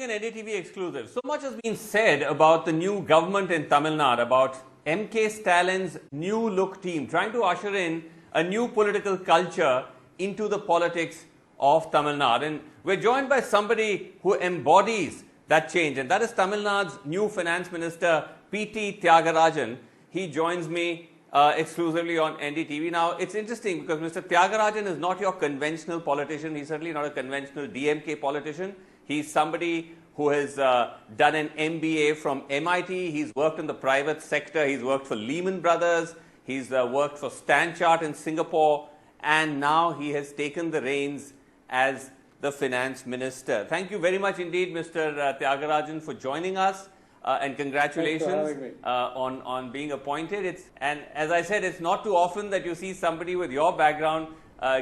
morning in NDTV exclusive. So much has been said about the new government in Tamil Nadu, about MK Stalin's new look team trying to usher in a new political culture into the politics of Tamil Nadu. And we're joined by somebody who embodies that change, and that is Tamil Nadu's new finance minister, P.T. Thiagarajan. He joins me exclusively on NDTV. Now, it's interesting because Mr. Thiagarajan is not your conventional politician. He's certainly not a conventional DMK politician. He's somebody who has done an MBA from MIT. He's worked in the private sector. He's worked for Lehman Brothers. He's worked for Stanchart in Singapore. And now he has taken the reins as the finance minister. Thank you very much indeed, Mr. Thiagarajan, for joining us. And congratulations on being appointed. And as I said, it's not too often that you see somebody with your background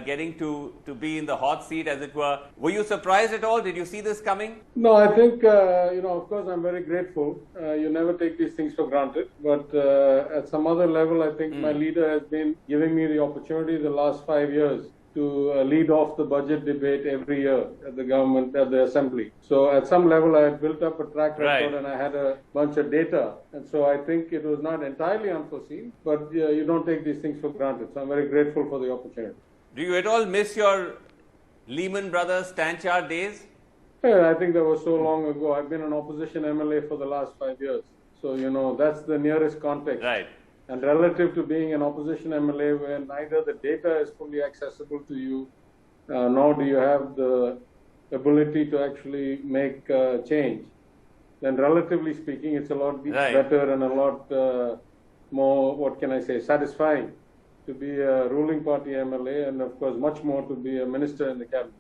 getting to be in the hot seat, as it were. Were you surprised at all? Did you see this coming? No, I think, of course, I'm very grateful. You never take these things for granted. But at some other level, I think my leader has been giving me the opportunity the last 5 years to lead off the budget debate every year at the government, at the assembly. So at some level, I had built up a track record and I had a bunch of data. And so I think it was not entirely unforeseen, but you don't take these things for granted. So I'm very grateful for the opportunity. Do you at all miss your Lehman Brothers Stanchart days? Yeah, I think that was so long ago. I've been an opposition MLA for the last 5 years. So, that's the nearest context. Right. And relative to being an opposition MLA where neither the data is fully accessible to you, nor do you have the ability to actually make change, then relatively speaking, it's a lot better and a lot more, satisfying to be a ruling party MLA, and of course much more to be a minister in the cabinet.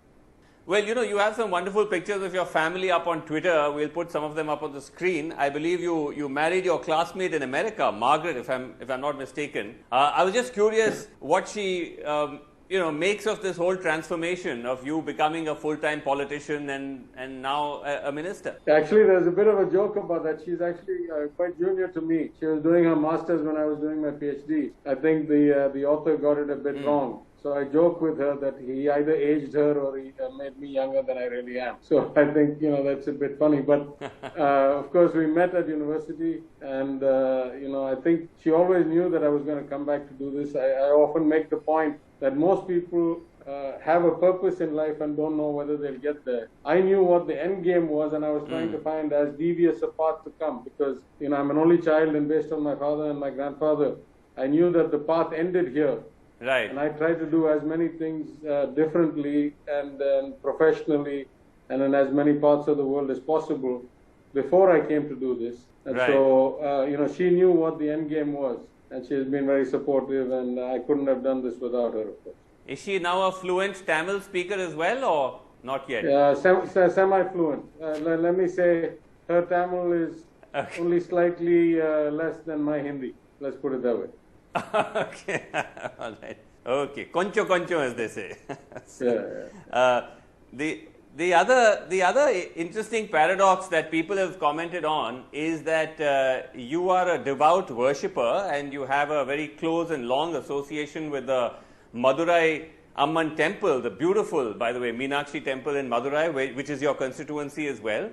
Well, you have some wonderful pictures of your family up on Twitter. We'll put some of them up on the screen. I believe you married your classmate in America, Margaret, if I'm not mistaken. I was just curious what she makes of this whole transformation of you becoming a full-time politician and now a minister. Actually, there's a bit of a joke about that. She's actually quite junior to me. She was doing her master's when I was doing my PhD. I think the author got it a bit wrong. So I joke with her that he either aged her or he made me younger than I really am. So I think, that's a bit funny. But of course, we met at university and, I think she always knew that I was going to come back to do this. I often make the point that most people have a purpose in life and don't know whether they'll get there. I knew what the end game was and I was trying to find as devious a path to come because, I'm an only child and based on my father and my grandfather, I knew that the path ended here. Right. And I tried to do as many things differently and professionally and in as many parts of the world as possible before I came to do this. And so, she knew what the end game was and she has been very supportive and I couldn't have done this without her, of course. Is she now a fluent Tamil speaker as well or not yet? Semi-fluent. Let me say her Tamil is only slightly less than my Hindi. Let's put it that way. Okay, all right. Okay, concho, as they say. The other interesting paradox that people have commented on is that you are a devout worshipper and you have a very close and long association with the Madurai Amman temple, the beautiful, by the way, Meenakshi temple in Madurai, which is your constituency as well.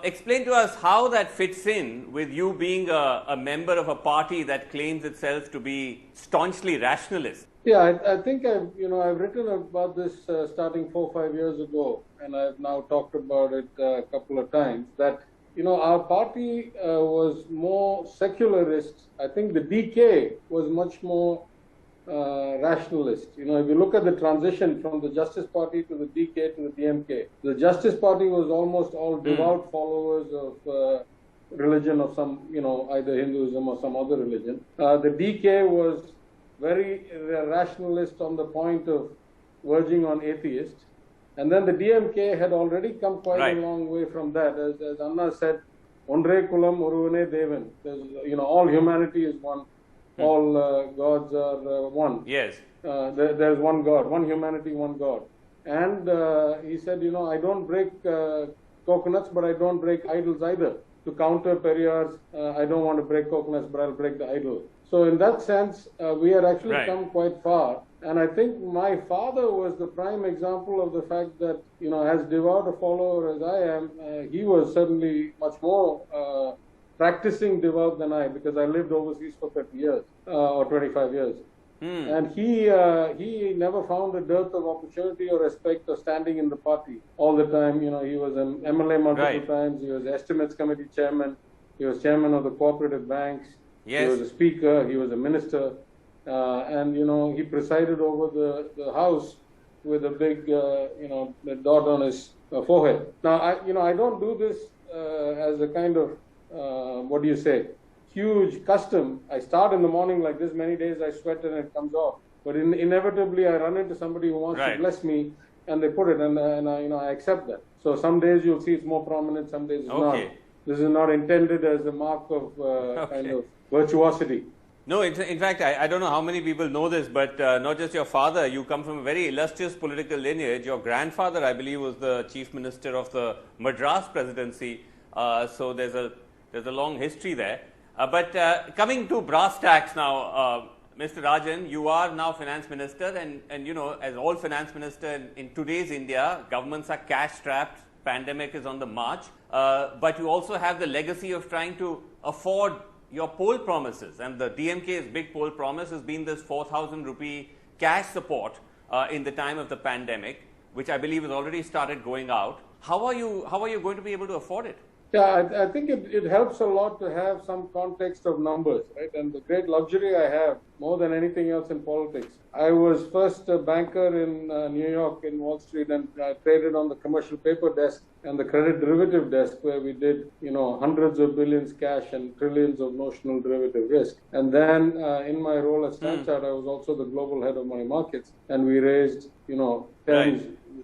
Explain to us how that fits in with you being a member of a party that claims itself to be staunchly rationalist. Yeah, I think I've written about this starting 4 or 5 years ago, and I've now talked about it a couple of times, that, our party was more secularist. I think the DK was much more rationalist. If you look at the transition from the Justice Party to the DK to the DMK, the Justice Party was almost all devout followers of religion of some, either Hinduism or some other religion. The DK was very rationalist on the point of verging on atheist. And then the DMK had already come quite a long way from that. As Anna said, Ondre Kulam Oruvane Devan. All humanity is one. All gods are one. Yes. There's one God, one humanity, one God. And he said, I don't break coconuts, but I don't break idols either. To counter Periyar's, I don't want to break coconuts, but I'll break the idol. So in that sense, we had actually come quite far. And I think my father was the prime example of the fact that, as devout a follower as I am, he was certainly much more practicing devout than I, because I lived overseas for 30 years or 25 years. And he never found a dearth of opportunity or respect or standing in the party all the time. He was an MLA multiple times. He was estimates committee chairman. He was chairman of the cooperative banks. Yes. He was a speaker. He was a minister. And he presided over the house with a big, the dot on his forehead. Now, I don't do this as a kind of, huge custom. I start in the morning like this. Many days I sweat and it comes off. But inevitably I run into somebody who wants to bless me, and they put it, and I accept that. So some days you'll see it's more prominent, some days it's not. This is not intended as a mark of kind of virtuosity. No, in fact, I don't know how many people know this, but not just your father, you come from a very illustrious political lineage. Your grandfather, I believe, was the chief minister of the Madras presidency. So there's a long history there. But coming to brass tacks now, Mr. Rajan, you are now finance minister, and as all finance minister in today's India, governments are cash strapped, pandemic is on the march, but you also have the legacy of trying to afford your poll promises, and the DMK's big poll promise has been this 4,000 rupee cash support in the time of the pandemic, which I believe has already started going out. How are you going to be able to afford it? Yeah, I think it helps a lot to have some context of numbers, right? And the great luxury I have, more than anything else in politics, I was first a banker in New York in Wall Street, and traded on the commercial paper desk and the credit derivative desk, where we did, hundreds of billions cash and trillions of notional derivative risk. And then in my role as StanChart, I was also the global head of money markets, and we raised, tens,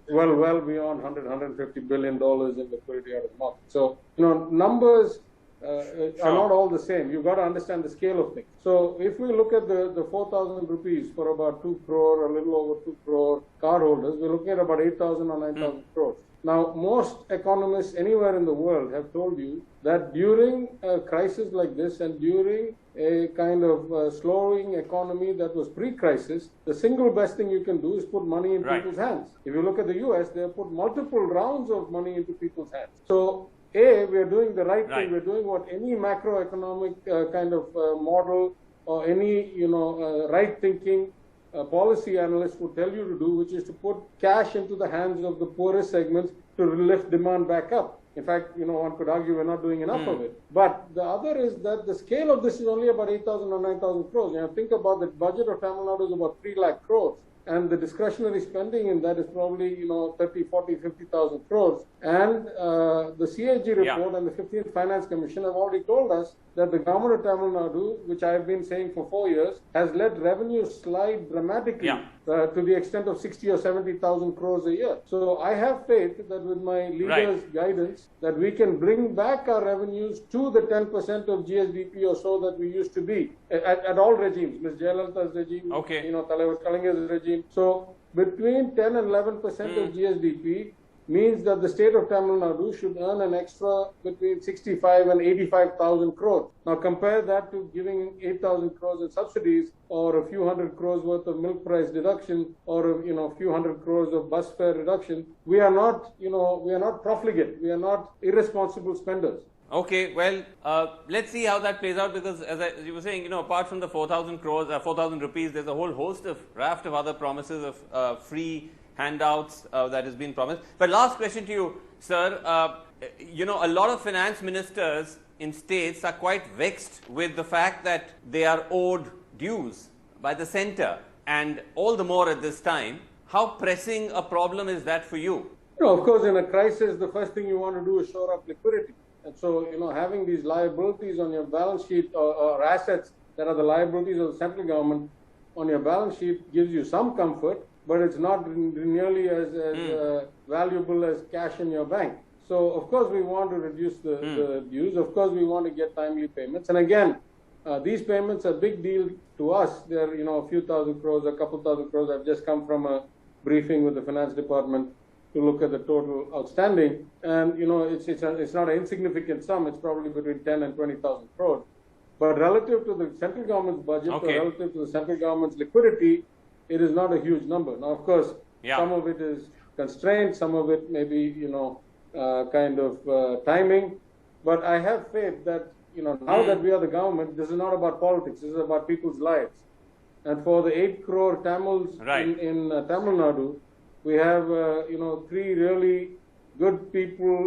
well beyond $150 billion in liquidity out of the market. So, numbers are not all the same. You've got to understand the scale of things. So if we look at the 4,000 rupees for about 2 crore, a little over 2 crore cardholders, we're looking at about 8,000 or 9,000 crores. Now, most economists anywhere in the world have told you that during a crisis like this, and during a kind of slowing economy that was pre-crisis, the single best thing you can do is put money in people's hands. If you look at the US, they have put multiple rounds of money into people's hands. So, we are doing the right thing. We're doing what any macroeconomic kind of model or any, right-thinking policy analyst would tell you to do, which is to put cash into the hands of the poorest segments to lift demand back up. In fact, one could argue we're not doing enough of it. But the other is that the scale of this is only about 8,000 or 9,000 crores. Think about the budget of Tamil Nadu is about 3 lakh crores. And the discretionary spending in that is probably, 30, 40, 50,000 crores. And the CAG report and the 15th Finance Commission have already told us that the government of Tamil Nadu, which I have been saying for 4 years, has let revenue slide dramatically to the extent of 60 or 70,000 crores a year. So I have faith that with my leaders' guidance, that we can bring back our revenues to the 10% of GSDP or so that we used to be at all regimes. Ms. Jayalalitha's regime, Talaivar Kalinger's regime. So between 10 and 11% of GSDP means that the state of Tamil Nadu should earn an extra between 65 and 85,000 crores. Now compare that to giving 8,000 crores in subsidies, or a few hundred crores worth of milk price deduction, or a few hundred crores of bus fare reduction. We are not, we are not profligate. We are not irresponsible spenders. Okay, well, let's see how that plays out, because as you were saying, apart from the 4,000 crores, 4,000 rupees, there's a whole host of raft of other promises of free handouts that has been promised. But last question to you, sir. A lot of finance ministers in states are quite vexed with the fact that they are owed dues by the center, and all the more at this time. How pressing a problem is that for you? Of course, in a crisis, the first thing you want to do is shore up liquidity. And so, having these liabilities on your balance sheet, or assets that are the liabilities of the central government on your balance sheet, gives you some comfort, but it's not nearly as valuable as cash in your bank. So, of course, we want to reduce the dues. Of course, we want to get timely payments. And again, these payments are a big deal to us. They're, a few thousand crores, a couple thousand crores. I've just come from a briefing with the finance department to look at the total outstanding. And, it's not an insignificant sum. It's probably between 10 and 20,000 crores. But relative to the central government's budget, or relative to the central government's liquidity, it is not a huge number. Now, of course, Yeah. some of it is constrained, some of it may be, kind of timing. But I have faith that, now that we are the government, this is not about politics. This is about people's lives. And for the 8 crore Tamils Right. in Tamil Nadu, we have, 3 really good people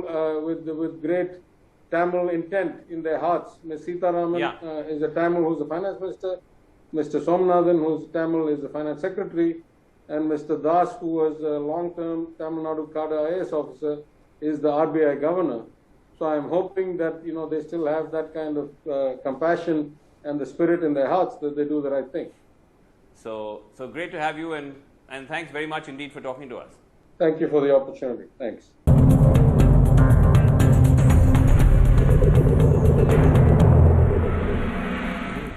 with great Tamil intent in their hearts. Ms. Sitaraman Yeah. is a Tamil who's the finance minister. Mr. Somnathan, who's Tamil, is the finance secretary. And Mr. Das, who was a long-term Tamil Nadu cadre IAS officer, is the RBI governor. So I'm hoping that, they still have that kind of compassion and the spirit in their hearts that they do the right thing. So great to have you, and thanks very much indeed for talking to us. Thank you for the opportunity. Thanks.